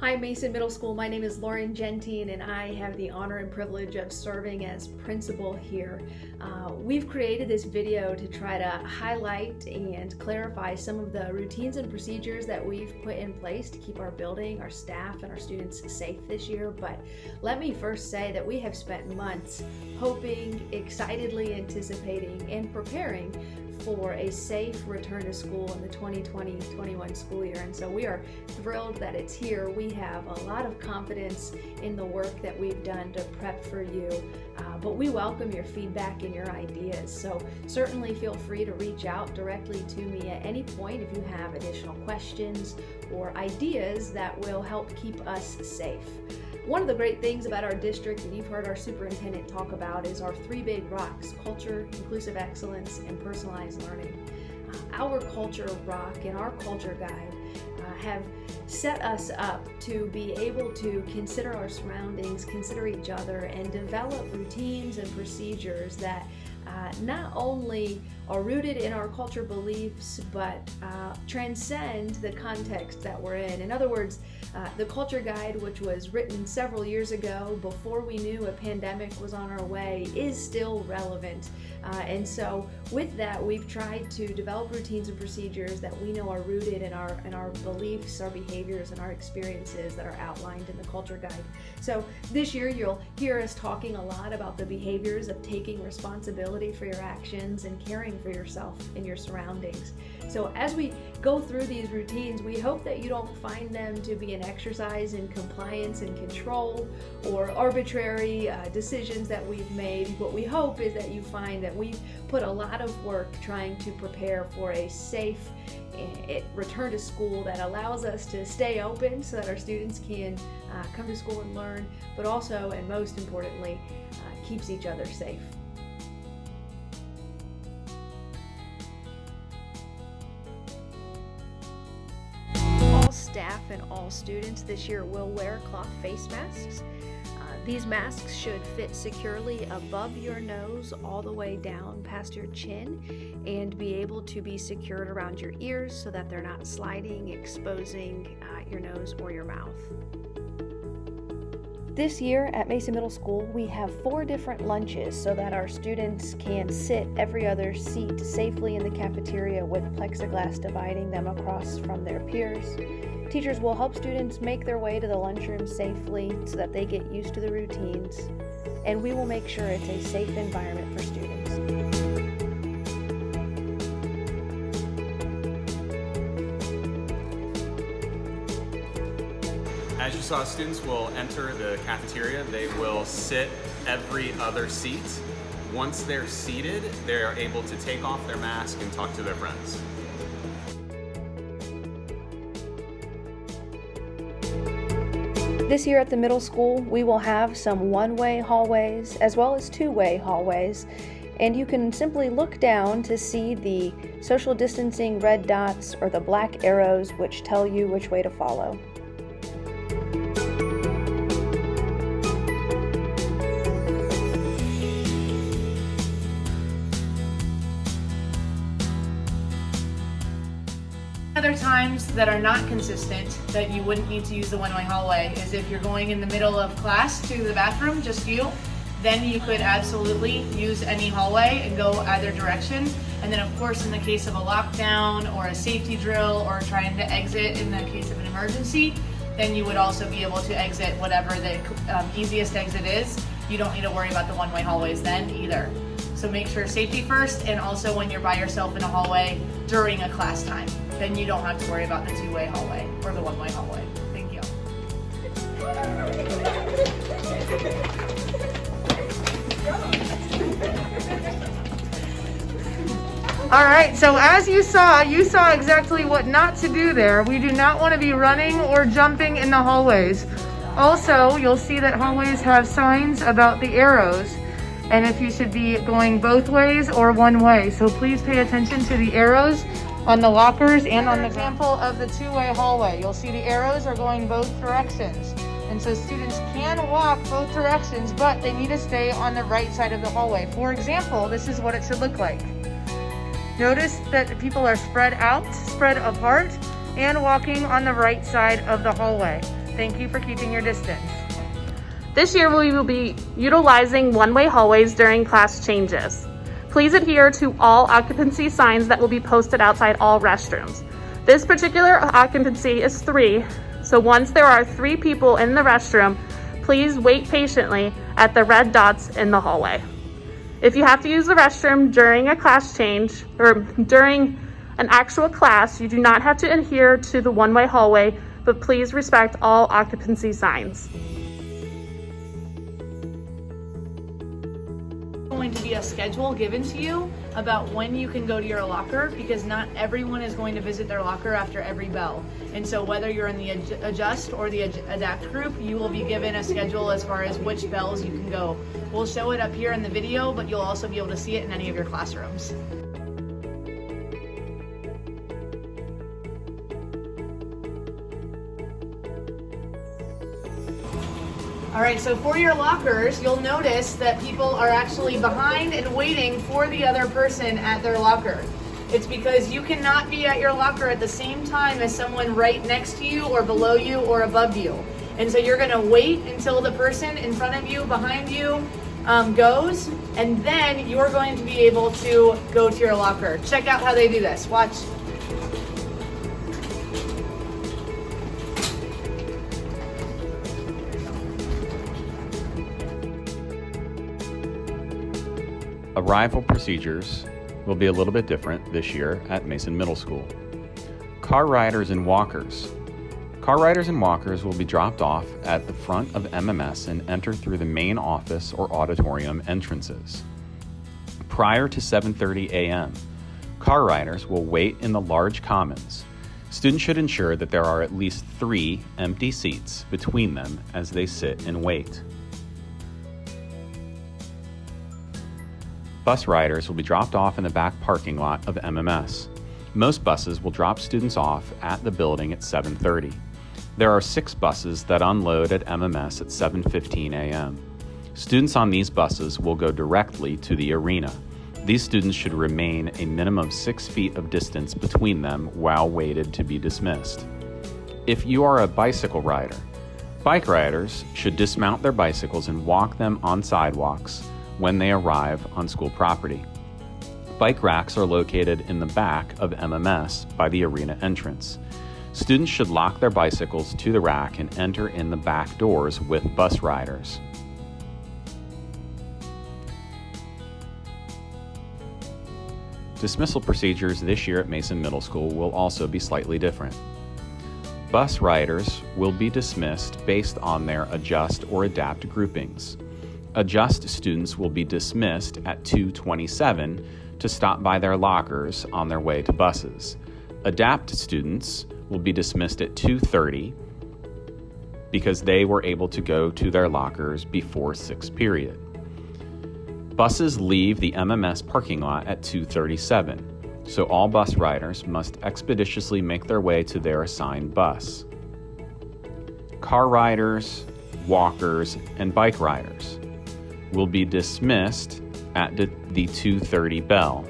Hi Mason Middle School, my name is Lauren Gentine and I have the honor and privilege of serving as principal here. We've created this video to try to highlight and clarify some of the routines and procedures that we've put in place to keep our building, our staff, and our students safe this year. But let me first say that we have spent months hoping, excitedly anticipating, and preparing for a safe return to school in the 2020-21 school year. And so we are thrilled that it's here. We have a lot of confidence in the work that we've done to prep for you, but we welcome your feedback and your ideas. So certainly feel free to reach out directly to me at any point if you have additional questions or ideas that will help keep us safe. One of the great things about our district that you've heard our superintendent talk about is our three big rocks: culture, inclusive excellence, and personalized learning. Our culture rock and our culture guide have set us up to be able to consider our surroundings, consider each other, and develop routines and procedures that not only are rooted in our culture beliefs, but transcend the context that we're in. In other words, the culture guide, which was written several years ago before we knew a pandemic was on our way, is still relevant. And so with that, we've tried to develop routines and procedures that we know are rooted in our beliefs, our behaviors, and our experiences that are outlined in the culture guide. So this year, you'll hear us talking a lot about the behaviors of taking responsibility for your actions and caring for yourself and your surroundings. So as we go through these routines, we hope that you don't find them to be an exercise in compliance and control or arbitrary decisions that we've made. What we hope is that you find that we've put a lot of work trying to prepare for a safe return to school that allows us to stay open so that our students can come to school and learn, but also, and most importantly, keeps each other safe. Staff and all students this year will wear cloth face masks. These masks should fit securely above your nose all the way down past your chin and be able to be secured around your ears so that they're not sliding, exposing your nose or your mouth. This year at Mason Middle School, we have 4 different lunches so that our students can sit every other seat safely in the cafeteria with plexiglass dividing them across from their peers. Teachers will help students make their way to the lunchroom safely so that they get used to the routines, and we will make sure it's a safe environment for students. As you saw, students will enter the cafeteria. They will sit every other seat. Once they're seated, they are able to take off their mask and talk to their friends. This year at the middle school, we will have some one-way hallways as well as two-way hallways, and you can simply look down to see the social distancing red dots or the black arrows which tell you which way to follow. Other times that are not consistent that you wouldn't need to use the one-way hallway is if you're going in the middle of class to the bathroom, just you, then you could absolutely use any hallway and go either direction. And then of course in the case of a lockdown or a safety drill or trying to exit in the case of an emergency, then you would also be able to exit whatever the easiest exit is. You don't need to worry about the one-way hallways then either. So make sure safety first, and also when you're by yourself in a hallway during a class time, then you don't have to worry about the two-way hallway or the one-way hallway. Thank you. All right, so as you saw exactly what not to do there. We do not want to be running or jumping in the hallways. Also, you'll see that hallways have signs about the arrows and if you should be going both ways or one way. So please pay attention to the arrows on the lockers and on the example of the two-way hallway. You'll see the arrows are going both directions. And so students can walk both directions, but they need to stay on the right side of the hallway. For example, this is what it should look like. Notice that people are spread out, spread apart, and walking on the right side of the hallway. Thank you for keeping your distance. This year we will be utilizing one-way hallways during class changes. Please adhere to all occupancy signs that will be posted outside all restrooms. This particular occupancy is 3, so once there are 3 people in the restroom, please wait patiently at the red dots in the hallway. If you have to use the restroom during a class change or during an actual class, you do not have to adhere to the one-way hallway, but please respect all occupancy signs. Going to be a schedule given to you about when you can go to your locker, because not everyone is going to visit their locker after every bell. And so whether you're in the adjust or the adapt group, you will be given a schedule as far as which bells you can go. We'll show it up here in the video, but you'll also be able to see it in any of your classrooms. All right, so for your lockers, you'll notice that people are actually behind and waiting for the other person at their locker. It's because you cannot be at your locker at the same time as someone right next to you or below you or above you. And so you're gonna wait until the person in front of you, behind you, goes, and then you're going to be able to go to your locker. Check out how they do this, watch. Arrival procedures will be a little bit different this year at Mason Middle School. Car riders and walkers. Car riders and walkers will be dropped off at the front of MMS and enter through the main office or auditorium entrances. Prior to 7:30 a.m., car riders will wait in the large commons. Students should ensure that there are at least 3 empty seats between them as they sit and wait. Bus riders will be dropped off in the back parking lot of MMS. Most buses will drop students off at the building at 7:30. There are 6 buses that unload at MMS at 7:15 a.m. Students on these buses will go directly to the arena. These students should remain a minimum of 6 feet of distance between them while waited to be dismissed. If you are a bicycle rider, bike riders should dismount their bicycles and walk them on sidewalks when they arrive on school property. Bike racks are located in the back of MMS by the arena entrance. Students should lock their bicycles to the rack and enter in the back doors with bus riders. Dismissal procedures this year at Mason Middle School will also be slightly different. Bus riders will be dismissed based on their adjust or adapt groupings. Adjust students will be dismissed at 2:27 to stop by their lockers on their way to buses. Adapt students will be dismissed at 2:30 because they were able to go to their lockers before 6th period. Buses leave the MMS parking lot at 2:37, so all bus riders must expeditiously make their way to their assigned bus. Car riders, walkers, and bike riders will be dismissed at the 2:30 bell.